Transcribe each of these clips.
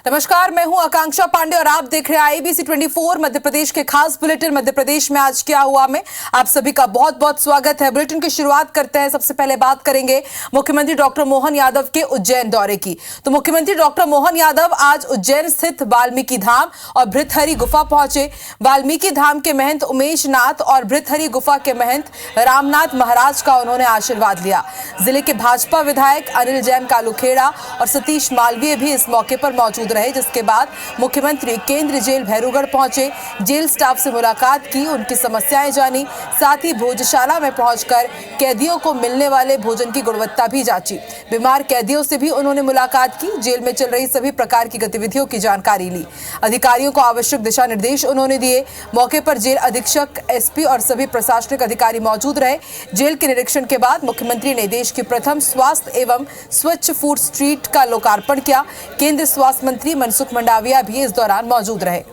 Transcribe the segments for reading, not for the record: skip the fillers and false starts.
नमस्कार, मैं हूं आकांक्षा पांडे और आप देख रहे हैं IABC 24 मध्य प्रदेश के खास बुलेटिन मध्य प्रदेश में आज क्या हुआ में आप सभी का बहुत बहुत स्वागत है। बुलेटिन की शुरुआत करते हैं। सबसे पहले बात करेंगे मुख्यमंत्री डॉक्टर मोहन यादव के उज्जैन दौरे की। तो मुख्यमंत्री डॉक्टर मोहन यादव आज उज्जैन स्थित वाल्मीकि धाम और भृतहरि गुफा पहुंचे। वाल्मीकि धाम के महंत उमेश नाथ और भृतहरि गुफा के महंत रामनाथ महाराज का उन्होंने आशीर्वाद लिया। जिले के भाजपा विधायक अनिल जैन कालूखेड़ा और सतीश मालवीय भी इस मौके पर मौजूद रहे, जिसके बाद मुख्यमंत्री केंद्रीय जेल भैरूगढ़ पहुंचे, जेल स्टाफ से मुलाकात की, उनकी समस्याएं जानी, साथ ही भोजशाला में पहुंचकर कैदियों को मिलने वाले भोजन की गुणवत्ता भी जांची। बीमार कैदियों से भी उन्होंने मुलाकात की, जेल में चल रही सभी प्रकार की गतिविधियों की जानकारी ली। अधिकारियों को आवश्यक दिशा निर्देश उन्होंने दिए। मौके पर जेल अधीक्षक, SP और सभी प्रशासनिक अधिकारी मौजूद रहे। जेल के निरीक्षण के बाद मुख्यमंत्री ने देश की प्रथम स्वास्थ्य एवं स्वच्छ फूड स्ट्रीट का लोकार्पण किया। केंद्रीय स्वास्थ्य मंत्री मनसुख मंडाविया भी इस दौरान मौजूद रहे।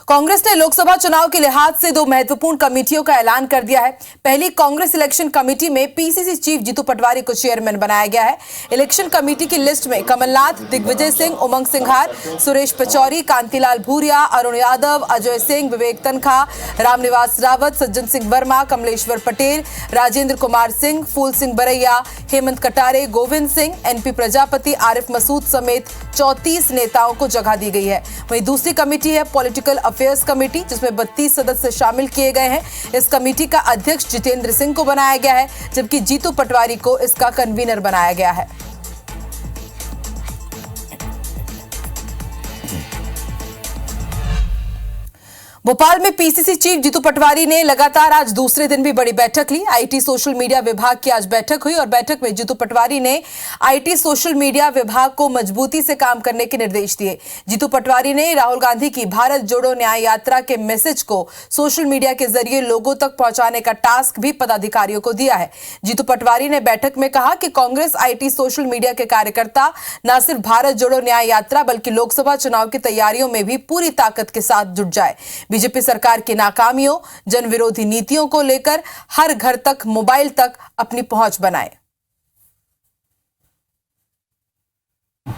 कांग्रेस ने लोकसभा चुनाव के लिहाज से दो महत्वपूर्ण कमेटियों का ऐलान कर दिया है। पहली कांग्रेस इलेक्शन कमेटी में PCC चीफ जीतू पटवारी को चेयरमैन बनाया गया है। इलेक्शन कमेटी की लिस्ट में कमलनाथ, दिग्विजय सिंह, उमंग सिंघार, सुरेश पचौरी, कांतिलाल भूरिया, अरुण यादव, अजय सिंह, विवेक तनखा, रामनिवास रावत, सज्जन सिंह वर्मा, कमलेश्वर पटेल, राजेंद्र कुमार सिंह, फूल सिंह बरैया, हेमंत कटारे, गोविंद सिंह, NP प्रजापति, आरिफ मसूद समेत 34 नेताओं को जगह दी गई है। वहीं दूसरी कमेटी है पॉलिटिकल अफेयर्स कमेटी, जिसमें 32 सदस्य शामिल किए गए हैं। इस कमेटी का अध्यक्ष जितेंद्र सिंह को बनाया गया है, जबकि जीतू पटवारी को इसका कन्वीनर बनाया गया है। भोपाल में PCC चीफ जीतू पटवारी ने लगातार आज दूसरे दिन भी बड़ी बैठक ली। IT सोशल मीडिया विभाग की आज बैठक हुई और बैठक में जीतू पटवारी ने IT सोशल मीडिया विभाग को मजबूती से काम करने के निर्देश दिए। जीतू पटवारी ने राहुल गांधी की भारत जोड़ो न्याय यात्रा के मैसेज को सोशल मीडिया के जरिए लोगों तक पहुंचाने का टास्क भी पदाधिकारियों को दिया है। जीतू पटवारी ने बैठक में कहा कि कांग्रेस IT सोशल मीडिया के कार्यकर्ता न सिर्फ भारत जोड़ो न्याय यात्रा बल्कि लोकसभा चुनाव की तैयारियों में भी पूरी ताकत के साथ जुट जाए। बीजेपी सरकार की नाकामियों, जन विरोधी नीतियों को लेकर हर घर तक, मोबाइल तक अपनी पहुंच बनाए।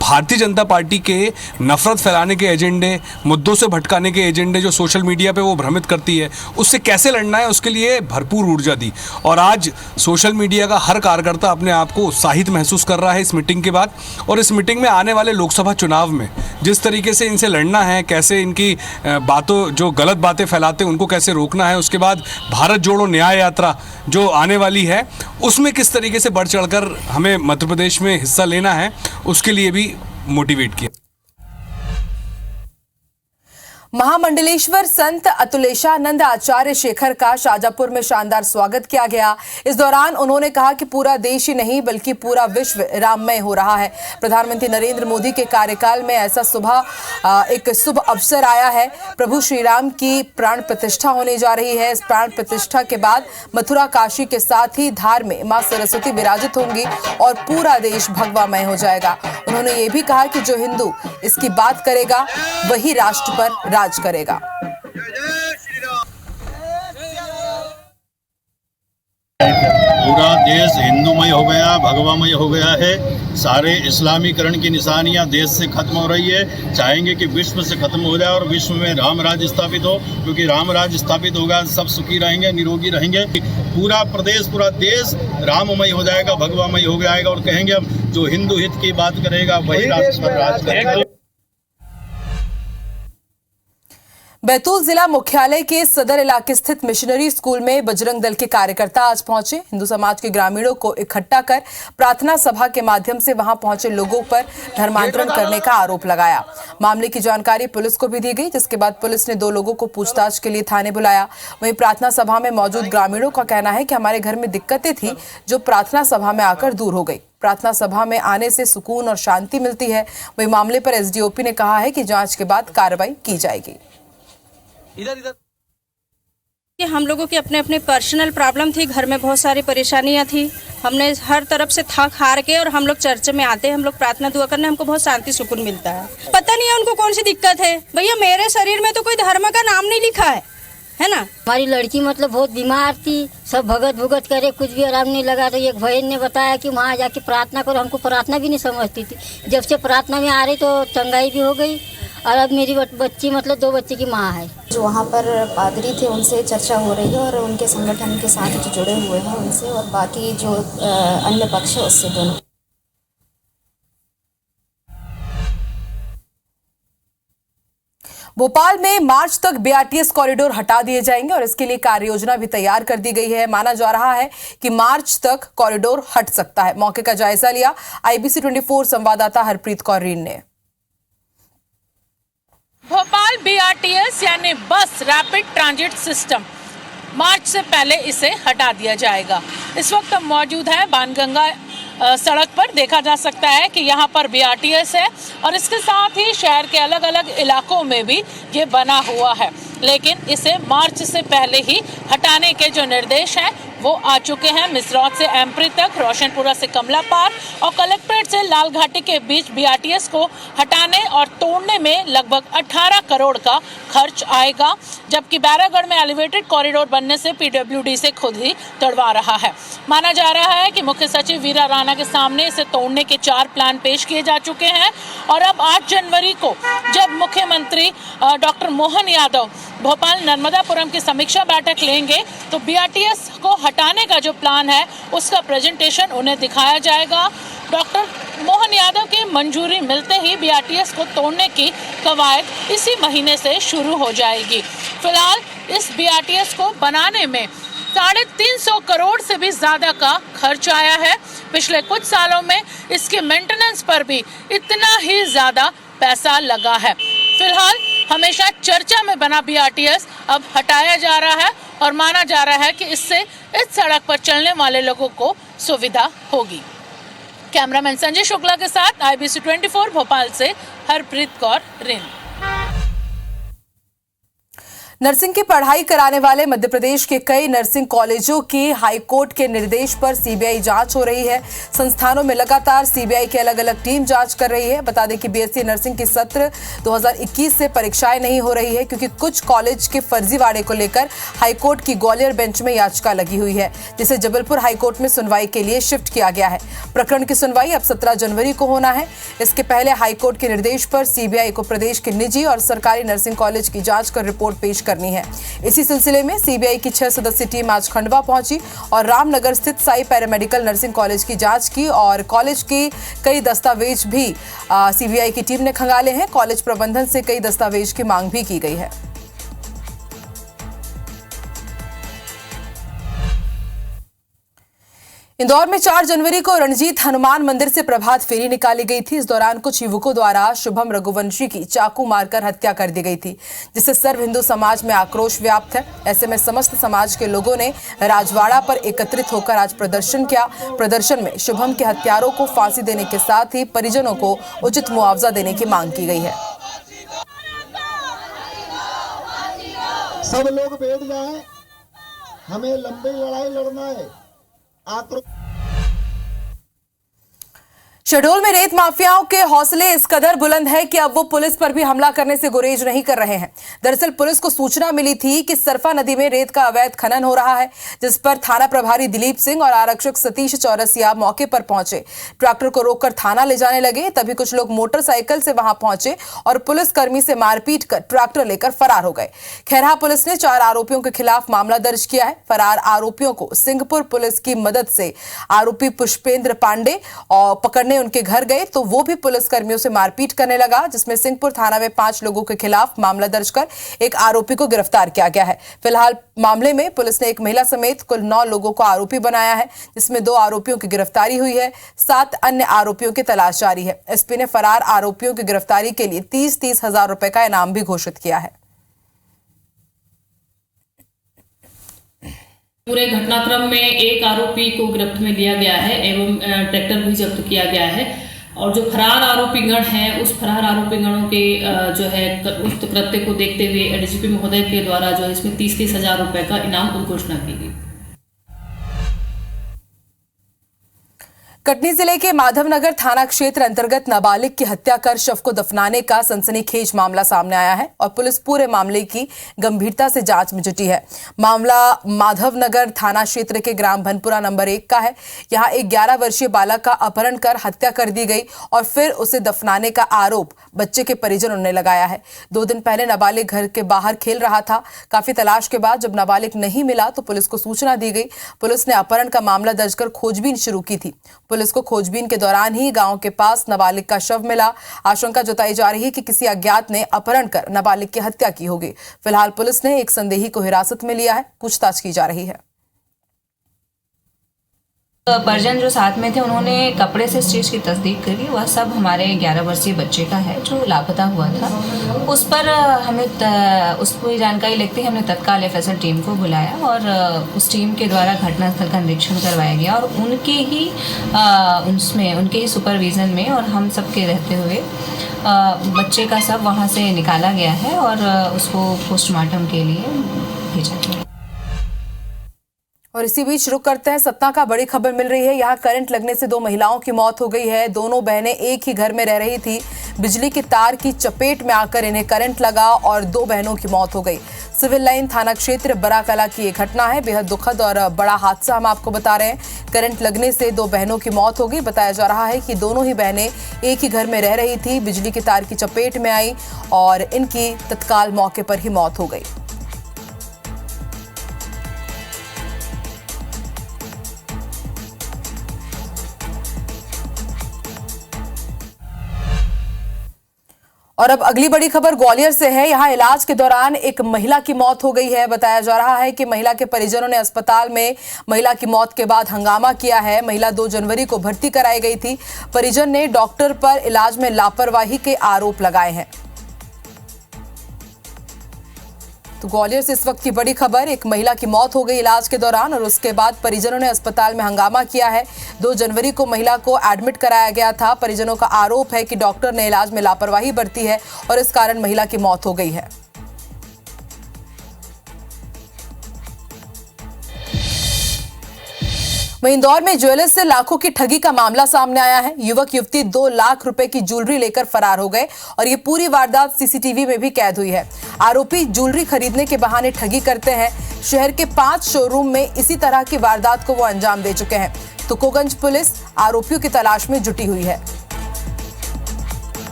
भारतीय जनता पार्टी के नफरत फैलाने के एजेंडे, मुद्दों से भटकाने के एजेंडे जो सोशल मीडिया पे वो भ्रमित करती है, उससे कैसे लड़ना है उसके लिए भरपूर ऊर्जा दी। और आज सोशल मीडिया का हर कार्यकर्ता अपने आप को उत्साहित महसूस कर रहा है इस मीटिंग के बाद। और इस मीटिंग में आने वाले लोकसभा चुनाव में जिस तरीके से इनसे लड़ना है, कैसे इनकी बातों, जो गलत बातें फैलाते हैं उनको कैसे रोकना है, उसके बाद भारत जोड़ो न्याय यात्रा जो आने वाली है उसमें किस तरीके से बढ़ चढ़कर हमें मध्य प्रदेश में हिस्सा लेना है, उसके लिए भी मोटिवेट किया। महामंडलेश्वर संत अतुलेशानंद आचार्य शेखर का शाजापुर में शानदार स्वागत किया गया। इस दौरान उन्होंने कहा कि पूरा देश ही नहीं बल्कि पूरा विश्व राममय हो रहा है। प्रधानमंत्री नरेंद्र मोदी के कार्यकाल में ऐसा एक शुभ अवसर आया है। प्रभु श्री राम की प्राण प्रतिष्ठा होने जा रही है। इस प्राण प्रतिष्ठा के बाद मथुरा, काशी के साथ ही धार में मां सरस्वती विराजित होंगी और पूरा देश भगवामय हो जाएगा। उन्होंने ये भी कहा कि जो हिंदू इसकी बात करेगा वही राष्ट्र पर राज करेगा। पूरा देश हिंदूमय हो गया, भगवामय हो गया है। सारे इस्लामीकरण की निशानियां देश से खत्म हो रही है। चाहेंगे कि विश्व से खत्म हो जाए और विश्व में राम राज्य स्थापित हो, क्योंकि राम राज्य स्थापित होगा सब सुखी रहेंगे, निरोगी रहेंगे। पूरा प्रदेश, पूरा देश राममय हो जाएगा, भगवामय हो जाएगा और कहेंगे हम जो हिंदू हित की बात करेगा वही राष्ट्र पर राज करेगा। बैतूल जिला मुख्यालय के सदर इलाके स्थित मिशनरी स्कूल में बजरंग दल के कार्यकर्ता आज पहुंचे। हिंदू समाज के ग्रामीणों को इकट्ठा कर प्रार्थना सभा के माध्यम से वहां पहुंचे लोगों पर धर्मांतरण करने का आरोप लगाया। मामले की जानकारी पुलिस को भी दी गई, जिसके बाद पुलिस ने 2 लोगों को पूछताछ के लिए थाने बुलाया। वहीं प्रार्थना सभा में मौजूद ग्रामीणों का कहना है कि हमारे घर में दिक्कतें थी जो प्रार्थना सभा में आकर दूर हो गई। प्रार्थना सभा में आने से सुकून और शांति मिलती है। वहीं मामले पर SDOP ने कहा है कि जांच के बाद कार्रवाई की जाएगी। हम लोगों की अपने अपने पर्सनल प्रॉब्लम थी, घर में बहुत सारी परेशानियां थी। हमने हर तरफ से थक हार के और हम लोग चर्च में आते हैं, हम लोग प्रार्थना दुआ करने, हमको बहुत शांति सुकून मिलता है। पता नहीं है उनको कौन सी दिक्कत है। भैया मेरे शरीर में तो कोई धर्म का नाम नहीं लिखा है, है ना। हमारी लड़की मतलब बहुत बीमार थी, सब भगत भुगत करे, कुछ भी आराम नहीं लगा। तो एक भाई ने बताया कि वहाँ जाके प्रार्थना करो। हमको प्रार्थना भी नहीं समझती थी, जब से प्रार्थना में आ रही तो चंगाई भी हो गई। और अब मेरी बच्ची मतलब 2 बच्चे की माँ है। जो वहाँ पर पादरी थे उनसे चर्चा हो रही है और उनके संगठन के साथ जो जुड़े हुए हैं उनसे, और बाकी जो अन्य पक्ष है उससे दोनों। भोपाल में मार्च तक बीआरटीएस कॉरिडोर हटा दिए जाएंगे और इसके लिए कार्य योजना भी तैयार कर दी गई है। माना जा रहा है कि मार्च तक कॉरिडोर हट सकता है। मौके का जायजा लिया आईबीसी 24 संवाददाता हरप्रीत कौर रीन ने। भोपाल बीआरटीएस यानी बस रैपिड ट्रांजिट सिस्टम मार्च से पहले इसे हटा दिया जाएगा। इस वक्त हम मौजूद हैं बाणगंगा सड़क पर। देखा जा सकता है कि यहाँ पर बीआरटीएस है और इसके साथ ही शहर के अलग अलग इलाकों में भी ये बना हुआ है, लेकिन इसे मार्च से पहले ही हटाने के जो निर्देश हैं वो आ चुके हैं। मिसरौद से एम्प्री तक, रोशनपुरा से कमला पार और कलेक्ट्रेट से लाल घाटी के बीच बीआरटीएस को हटाने और तोड़ने में लगभग 18 करोड़ का खर्च आएगा, जबकि बैरागढ़ में एलिवेटेड कॉरिडोर बनने से पीडब्ल्यूडी से खुद ही तोड़वा रहा है। माना जा रहा है कि मुख्य सचिव वीरा राणा के सामने इसे तोड़ने के 4 प्लान पेश किए जा चुके हैं और अब 8 जनवरी को जब मुख्यमंत्री डॉक्टर मोहन यादव भोपाल नर्मदापुरम की समीक्षा बैठक लेंगे तो बीआरटीएस को हटाने का जो प्लान है उसका प्रेजेंटेशन उन्हें दिखाया जाएगा। डॉक्टर मोहन यादव की मंजूरी मिलते ही बीआरटीएस को तोड़ने की कवायद इसी महीने से शुरू हो जाएगी। फिलहाल इस बीआरटीएस को बनाने में 350 करोड़ से भी ज्यादा का खर्च आया है। पिछले कुछ सालों में इसके मेंटेनेंस पर भी इतना ही ज्यादा पैसा लगा है। फिलहाल हमेशा चर्चा में बना बीआरटीएस अब हटाया जा रहा है और माना जा रहा है कि इससे इस सड़क पर चलने वाले लोगों को सुविधा होगी। कैमरामैन संजय शुक्ला के साथ आईबीसी 24 भोपाल से हरप्रीत कौर रीन। नर्सिंग की पढ़ाई कराने वाले मध्य प्रदेश के कई नर्सिंग कॉलेजों की हाईकोर्ट के निर्देश पर सीबीआई जांच हो रही है। संस्थानों में लगातार सीबीआई की अलग अलग टीम जांच कर रही है। बता दें कि बीएससी नर्सिंग की सत्र 2021 से परीक्षाएं नहीं हो रही है क्योंकि कुछ कॉलेज के फर्जीवाड़े को लेकर हाईकोर्ट की ग्वालियर बेंच में याचिका लगी हुई है, जिसे जबलपुर हाईकोर्ट में सुनवाई के लिए शिफ्ट किया गया है। प्रकरण की सुनवाई अब 17 जनवरी को होना है। इसके पहले हाईकोर्ट के निर्देश पर सीबीआई को प्रदेश के निजी और सरकारी नर्सिंग कॉलेज की जांच कर रिपोर्ट पेश करनी है। इसी सिलसिले में सीबीआई की 6 सदस्यीय टीम आज खंडवा पहुंची और रामनगर स्थित साई पैरामेडिकल नर्सिंग कॉलेज की जांच की और कॉलेज की कई दस्तावेज भी सीबीआई की टीम ने खंगाले हैं। कॉलेज प्रबंधन से कई दस्तावेज की मांग भी की गई है। इंदौर में 4 जनवरी को रणजीत हनुमान मंदिर से प्रभात फेरी निकाली गई थी। इस दौरान कुछ युवकों द्वारा शुभम रघुवंशी की चाकू मारकर हत्या कर दी गई थी, जिससे सर्व हिंदू समाज में आक्रोश व्याप्त है। ऐसे में समस्त समाज के लोगों ने राजवाड़ा पर एकत्रित होकर आज प्रदर्शन किया। प्रदर्शन में शुभम के हत्यारों को फांसी देने के साथ ही परिजनों को उचित मुआवजा देने की मांग की गई है। सब लोग बैठ जाएं, हमें लंबी लड़ाई लड़ना है। शहडोल में रेत माफियाओं के हौसले इस कदर बुलंद है कि अब वो पुलिस पर भी हमला करने से गुरेज नहीं कर रहे हैं। दरअसल पुलिस को सूचना मिली थी कि सरफा नदी में रेत का अवैध खनन हो रहा है, जिस पर थाना प्रभारी दिलीप सिंह और आरक्षक सतीश चौरसिया मौके पर पहुंचे। ट्रैक्टर को रोककर थाना ले जाने लगे, तभी कुछ लोग मोटरसाइकिल से वहां पहुंचे और पुलिसकर्मी से मारपीट कर ट्रैक्टर लेकर फरार हो गए। खैरहा पुलिस ने 4 आरोपियों के खिलाफ मामला दर्ज किया है। फरार आरोपियों को सिंहपुर पुलिस की मदद से आरोपी पुष्पेंद्र पांडे और पकड़ने उनके घर गए तो वो भी पुलिस कर्मियों से मारपीट करने लगा, जिसमें सिंहपुर थाना में 5 लोगों के खिलाफ मामला दर्ज कर एक आरोपी को गिरफ्तार किया गया है। फिलहाल मामले में पुलिस ने एक महिला समेत कुल 9 लोगों को आरोपी बनाया है, जिसमें 2 आरोपियों की गिरफ्तारी हुई है। 7 अन्य आरोपियों की तलाश जारी है। एसपी ने फरार आरोपियों की गिरफ्तारी के लिए 30-30 हजार रुपए का इनाम भी घोषित किया है। पूरे घटनाक्रम में एक आरोपी को गिरफ्त में लिया गया है एवं ट्रैक्टर भी जब्त किया गया है और जो फरार आरोपीगण हैं उस फरार आरोपीगणों के जो है उस कृत्य को देखते हुए एडीजीपी महोदय के द्वारा जो है इसमें 30-30 हजार रुपए का इनाम की घोषणा की गई। कटनी जिले के माधवनगर थाना क्षेत्र अंतर्गत नाबालिग की हत्या कर शव को दफनाने का सनसनीखेज मामला सामने आया है और पुलिस पूरे मामले की गंभीरता से जांच में जुटी है। मामला माधवनगर थाना क्षेत्र के ग्राम भनपुरा नंबर 1 का है। यहां एक 11 वर्षीय बालक का अपहरण कर हत्या कर दी गई और फिर उसे दफनाने का आरोप बच्चे के परिजनों ने लगाया है। 2 दिन पहले नाबालिग घर के बाहर खेल रहा था। काफी तलाश के बाद जब नाबालिग नहीं मिला तो पुलिस को सूचना दी गई। पुलिस ने अपहरण का मामला दर्ज कर खोजबीन शुरू की थी। पुलिस को खोजबीन के दौरान ही गांव के पास नाबालिग का शव मिला। आशंका जताई जा रही है कि किसी अज्ञात ने अपहरण कर नाबालिग की हत्या की होगी। फिलहाल पुलिस ने एक संदेही को हिरासत में लिया है, पूछताछ की जा रही है। परिजन जो साथ में थे उन्होंने कपड़े से इस चीज़ की तस्दीक करी। वह सब हमारे 11 वर्षीय बच्चे का है जो लापता हुआ था। उस पर हमें उस पूरी जानकारी लेते ही हमने तत्काल एफएसएल टीम को बुलाया और उस टीम के द्वारा घटनास्थल का निरीक्षण करवाया गया और उनके ही सुपरविज़न में और हम सब के रहते हुए बच्चे का सब वहाँ से निकाला गया है और उसको पोस्टमार्टम के लिए भेजा गया। और इसी बीच रुक करते हैं सतना का। बड़ी खबर मिल रही है, यहाँ करंट लगने से 2 महिलाओं की मौत हो गई है। दोनों बहनें एक ही घर में रह रही थी। बिजली की तार की चपेट में आकर इन्हें करंट लगा और 2 बहनों की मौत हो गई। सिविल लाइन थाना क्षेत्र बराकला की ये घटना है। बेहद दुखद और बड़ा हादसा हम आपको बता रहे हैं। करंट लगने से 2 बहनों की मौत हो गई। बताया जा रहा है कि दोनों ही बहनें एक ही घर में रह रही थी। बिजली की तार की चपेट में आई और इनकी तत्काल मौके पर ही मौत हो गई। और अब अगली बड़ी खबर ग्वालियर से है। यहाँ इलाज के दौरान एक महिला की मौत हो गई है। बताया जा रहा है कि महिला के परिजनों ने अस्पताल में महिला की मौत के बाद हंगामा किया है। महिला 2 जनवरी को भर्ती कराई गई थी। परिजन ने डॉक्टर पर इलाज में लापरवाही के आरोप लगाए हैं। तो ग्वालियर से इस वक्त की बड़ी खबर, एक महिला की मौत हो गई इलाज के दौरान और उसके बाद परिजनों ने अस्पताल में हंगामा किया है। 2 जनवरी को महिला को एडमिट कराया गया था। परिजनों का आरोप है कि डॉक्टर ने इलाज में लापरवाही बरती है और इस कारण महिला की मौत हो गई है। वहीं इंदौर में ज्वेलर्स से लाखों की ठगी का मामला सामने आया है। युवक युवती 2 लाख रुपए की ज्वेलरी लेकर फरार हो गए और ये पूरी वारदात सीसीटीवी में भी कैद हुई है। आरोपी ज्वेलरी खरीदने के बहाने ठगी करते हैं। शहर के 5 शोरूम में इसी तरह की वारदात को वो अंजाम दे चुके हैं। तुकोगंज पुलिस आरोपियों की तलाश में जुटी हुई है।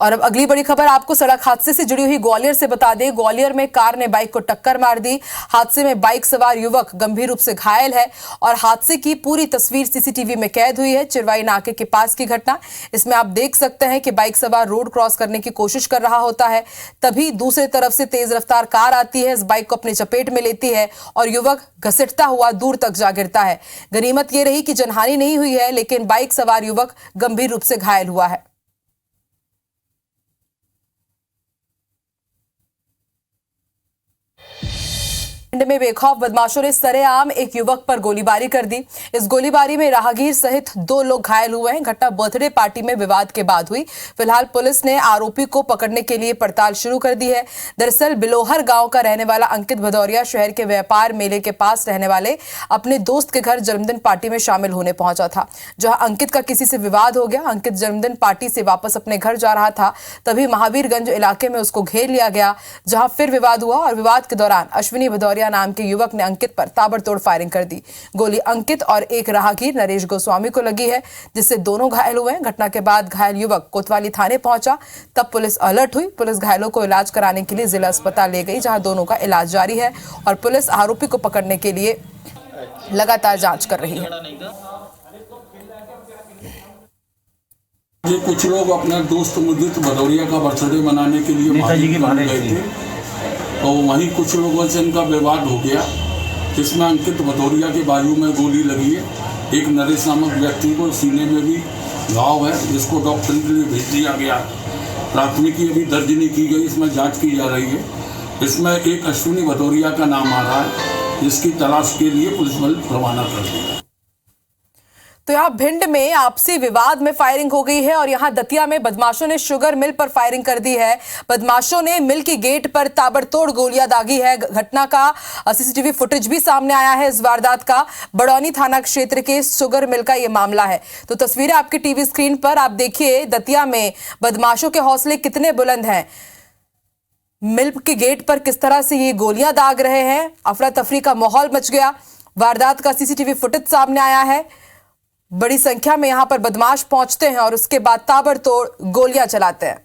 और अब अगली बड़ी खबर आपको सड़क हादसे से जुड़ी हुई ग्वालियर से बता दें। ग्वालियर में कार ने बाइक को टक्कर मार दी। हादसे में बाइक सवार युवक गंभीर रूप से घायल है और हादसे की पूरी तस्वीर सीसीटीवी में कैद हुई है। चिरवाई नाके के पास की घटना। इसमें आप देख सकते हैं कि बाइक सवार रोड क्रॉस करने की कोशिश कर रहा होता है, तभी दूसरी तरफ से तेज रफ्तार कार आती है, इस बाइक को अपने चपेट में लेती है और युवक घसीटता हुआ दूर तक जा गिरता है। गनीमत ये रही कि जनहानि नहीं हुई है, लेकिन बाइक सवार युवक गंभीर रूप से घायल हुआ है। में बेखौफ बदमाशों ने सरेआम एक युवक पर गोलीबारी कर दी। इस गोलीबारी में राहगीर सहित 2 लोग घायल हुए हैं। घटना बर्थडे पार्टी में विवाद के बाद हुई। फिलहाल पुलिस ने आरोपी को पकड़ने के लिए पड़ताल शुरू कर दी है। दरअसल बिलोहर गांव का रहने वाला अंकित भदौरिया शहर के व्यापार मेले के पास रहने वाले अपने दोस्त के घर जन्मदिन पार्टी में शामिल होने पहुंचा था, जहां अंकित का किसी से विवाद हो गया। अंकित जन्मदिन पार्टी से वापस अपने घर जा रहा था, तभी महावीरगंज इलाके में उसको घेर लिया गया, जहां फिर विवाद हुआ और विवाद के दौरान अश्विनी भदौरिया नाम के युवक ने अंकित पर ताबड़तोड़ फायरिंग कर दी। गोली अंकित और एक राहगीर नरेश गोस्वामी को लगी है, जिससे दोनों घायल हुए हैं। घटना के बाद घायल युवक कोतवाली थाने पहुंचा, तब पुलिस अलर्ट हुई। पुलिस घायलों को इलाज कराने के लिए जिला अस्पताल ले गई, जहां दोनों का इलाज जारी है और पुलिस आरोपी को पकड़ने के लिए लगातार जांच कर रही है। कुछ लोग अपने दोस्त मुदित भदौरिया का बर्थडे मनाने के लिए गए थे, तो वहीं कुछ लोगों से इनका विवाद हो गया, जिसमें अंकित भदौरिया के बाजू में गोली लगी है। एक नरेश नामक व्यक्ति को सीने में भी घाव है, जिसको डॉक्टर के लिए भेज दिया गया। प्राथमिकी अभी दर्ज नहीं की गई, इसमें जांच की जा रही है। इसमें एक अश्विनी भदौरिया का नाम आ रहा है, जिसकी तलाश के लिए पुलिस बल रवाना कर दिया। तो यहाँ भिंड में आपसी विवाद में फायरिंग हो गई है और यहाँ दतिया में बदमाशों ने शुगर मिल पर फायरिंग कर दी है। बदमाशों ने मिल की गेट पर ताबड़तोड़ गोलियां दागी है। घटना का सीसीटीवी फुटेज भी सामने आया है। इस वारदात का बड़ौनी थाना क्षेत्र के शुगर मिल का ये मामला है। तो तस्वीरें आपकी टीवी स्क्रीन पर आप देखिए, दतिया में बदमाशों के हौसले कितने बुलंद हैं। मिल के गेट पर किस तरह से ये गोलियां दाग रहे हैं। अफरा तफरी का माहौल मच गया। वारदात का सीसीटीवी फुटेज सामने आया है। बड़ी संख्या में यहां पर बदमाश पहुंचते हैं और उसके बाद ताबड़तोड़ गोलियां चलाते हैं।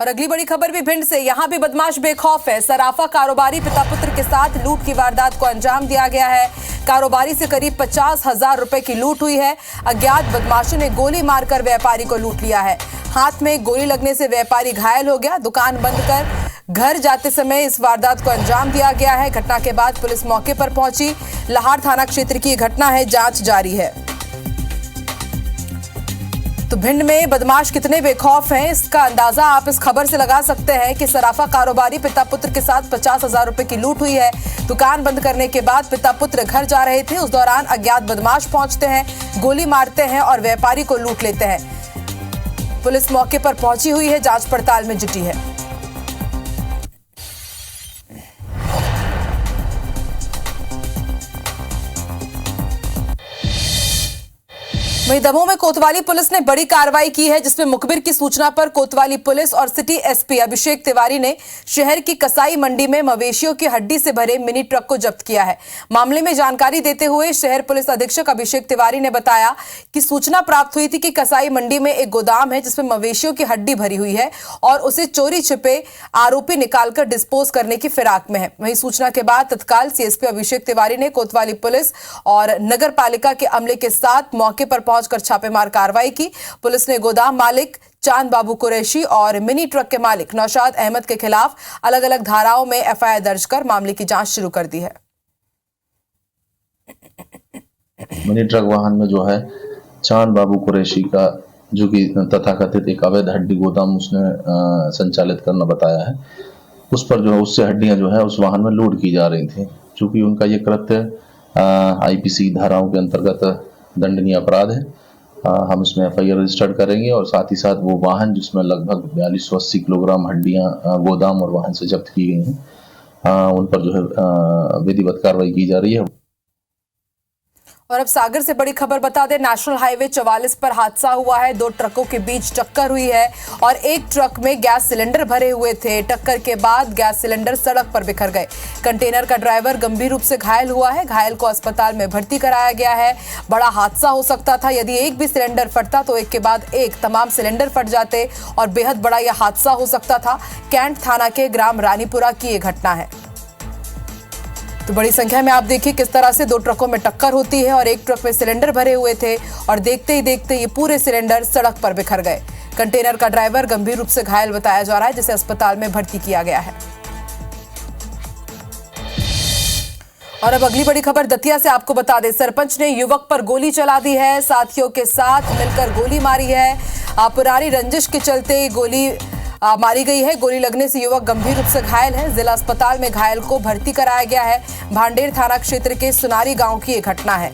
और अगली बड़ी खबर भी भिंड से। यहां भी बदमाश बेखौफ है। सराफा कारोबारी पिता पुत्र के साथ लूट की वारदात को अंजाम दिया गया है। कारोबारी से करीब 50,000 रुपए की लूट हुई है। अज्ञात बदमाशों ने गोली मारकर व्यापारी को लूट लिया है। हाथ में गोली लगने से व्यापारी घायल हो गया। दुकान बंद कर घर जाते समय इस वारदात को अंजाम दिया गया है। घटना के बाद पुलिस मौके पर पहुंची। लाहार थाना क्षेत्र की घटना है, जांच जारी है। तो भिंड में बदमाश कितने बेखौफ हैं, इसका अंदाजा आप इस खबर से लगा सकते हैं कि सराफा कारोबारी पिता पुत्र के साथ 50,000 रुपए की लूट हुई है। दुकान बंद करने के बाद पिता पुत्र घर जा रहे थे। उस दौरान अज्ञात बदमाश पहुंचते हैं, गोली मारते हैं और व्यापारी को लूट लेते हैं। पुलिस मौके पर पहुंची हुई है, जांच पड़ताल में जुटी है। वहीं दमोह में कोतवाली पुलिस ने बड़ी कार्रवाई की है, जिसमें मुखबिर की सूचना पर कोतवाली पुलिस और सिटी एसपी अभिषेक तिवारी ने शहर की कसाई मंडी में मवेशियों की हड्डी से भरे मिनी ट्रक को जब्त किया है। मामले में जानकारी देते हुए शहर पुलिस अधीक्षक अभिषेक तिवारी ने बताया कि सूचना प्राप्त हुई थी कि कसाई मंडी में एक गोदाम है जिसमें मवेशियों की हड्डी भरी हुई है और उसे चोरी छिपे आरोपी निकालकर डिस्पोज करने की फिराक में है। वहीं सूचना के बाद तत्काल सीएसपी अभिषेक तिवारी ने कोतवाली पुलिस और नगर पालिका के अमले के साथ मौके पर पहुंचकर छापेमार कार्रवाई की। पुलिस ने गोदाम मालिक चांद बाबू कुरैशी और मिनी ट्रक के मालिक नौशाद अहमद के खिलाफ अलग अलग धाराओं में एफआईआर दर्ज कर मामले की जांच शुरू कर दी है। मिनी ट्रक वाहन में जो है चांद बाबू कुरैशी का, जो कि तथाकथित एक अवैध हड्डी गोदाम उसने संचालित करना बताया है, उस पर जो है उससे हड्डियां जो है उस वाहन में लोड की जा रही थी। चूंकि उनका ये कृत्य आईपीसी धाराओं के अंतर्गत दंडनीय अपराध है, हम इसमें एफआईआर रजिस्टर्ड करेंगे और साथ ही साथ वो वाहन जिसमें लगभग 4280 किलोग्राम हड्डियां गोदाम और वाहन से जब्त की गई हैं, उन पर जो है विधिवत कार्रवाई की जा रही है। और अब सागर से बड़ी खबर बता दें, नेशनल हाईवे 44 पर हादसा हुआ है। दो ट्रकों के बीच टक्कर हुई है और एक ट्रक में गैस सिलेंडर भरे हुए थे। टक्कर के बाद गैस सिलेंडर सड़क पर बिखर गए। कंटेनर का ड्राइवर गंभीर रूप से घायल हुआ है। घायल को अस्पताल में भर्ती कराया गया है। बड़ा हादसा हो सकता था, यदि एक भी सिलेंडर फटता तो एक के बाद एक तमाम सिलेंडर फट जाते और बेहद बड़ा यह हादसा हो सकता था। कैंट थाना के ग्राम रानीपुरा की ये घटना है। तो बड़ी संख्या में आप देखिए किस तरह से दो ट्रकों में टक्कर होती है और एक ट्रक में सिलेंडर भरे हुए थे और देखते ही देखते ये पूरे सिलेंडर सड़क पर बिखर गए। कंटेनर का ड्राइवर गंभीर रूप से घायल बताया जा रहा है, जिसे अस्पताल में भर्ती किया गया है। और अब अगली बड़ी खबर दतिया से आपको बता दें, सरपंच ने युवक पर गोली चला दी है। साथियों के साथ मिलकर गोली मारी है। पुरानी रंजिश के चलते गोली मारी गई है। गोली लगने से युवक गंभीर रूप से घायल है। जिला अस्पताल में घायल को भर्ती कराया गया है। भांडेर थाना क्षेत्र के सुनारी गांव की ये घटना है।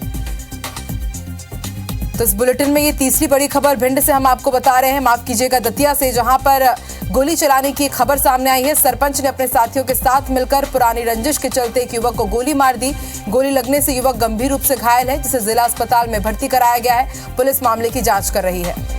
तो इस बुलेटिन में ये तीसरी बड़ी खबर भिंड से हम आपको बता रहे हैं, माफ कीजिएगा दतिया से, जहां पर गोली चलाने की खबर सामने आई है। सरपंच ने अपने साथियों के साथ मिलकर पुरानी रंजिश के चलते एक युवक को गोली मार दी। गोली लगने से युवक गंभीर रूप से घायल है, जिसे जिला अस्पताल में भर्ती कराया गया है। पुलिस मामले की जांच कर रही है।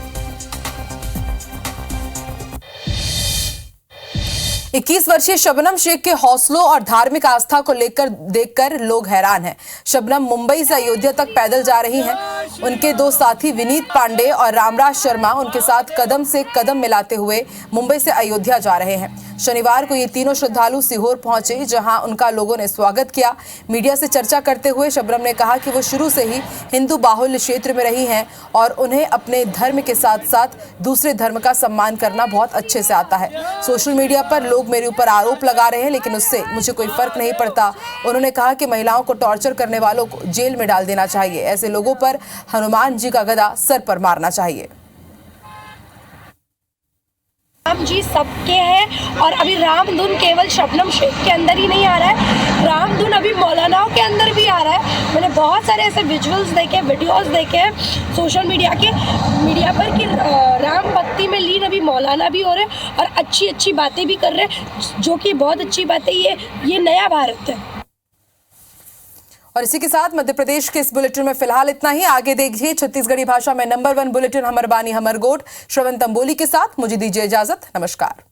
21 वर्षीय शबनम शेख के हौसलों और धार्मिक आस्था को लेकर देखकर लोग हैरान हैं। शबनम मुंबई से अयोध्या तक पैदल जा रही हैं। उनके दो साथी विनीत पांडे और रामराज शर्मा उनके साथ कदम से कदम मिलाते हुए मुंबई से अयोध्या जा रहे हैं। शनिवार को ये तीनों श्रद्धालु सीहोर पहुंचे, जहां उनका लोगों ने स्वागत किया। मीडिया से चर्चा करते हुए शबनम ने कहा कि वो शुरू से ही हिंदू बाहुल्य क्षेत्र में रही हैं और उन्हें अपने धर्म के साथ साथ दूसरे धर्म का सम्मान करना बहुत अच्छे से आता है। सोशल मीडिया पर लोग मेरे ऊपर आरोप लगा रहे हैं, लेकिन उससे मुझे कोई फर्क नहीं पड़ता। उन्होंने कहा कि महिलाओं को टॉर्चर करने वालों को जेल में डाल देना चाहिए। ऐसे लोगों पर हनुमान जी का गदा सर पर मारना चाहिए। राम जी सबके हैं और अभी रामधुन केवल शबनम शेख के अंदर ही नहीं आ रहा है, रामधुन अभी मौलानाओं के अंदर भी आ रहा है। मैंने बहुत सारे ऐसे विजुअल्स देखे, वीडियोस देखे सोशल मीडिया पर कि राम भक्ति में लीन अभी मौलाना भी हो रहे हैं और अच्छी अच्छी बातें भी कर रहे हैं, जो कि बहुत अच्छी बात है। ये नया भारत है। और इसी के साथ मध्य प्रदेश के इस बुलेटिन में फिलहाल इतना ही। आगे देखिए छत्तीसगढ़ी भाषा में नंबर 1 बुलेटिन हमर बानी हमर गोठ श्रवण तंबोली के साथ। मुझे दीजिए इजाजत। नमस्कार।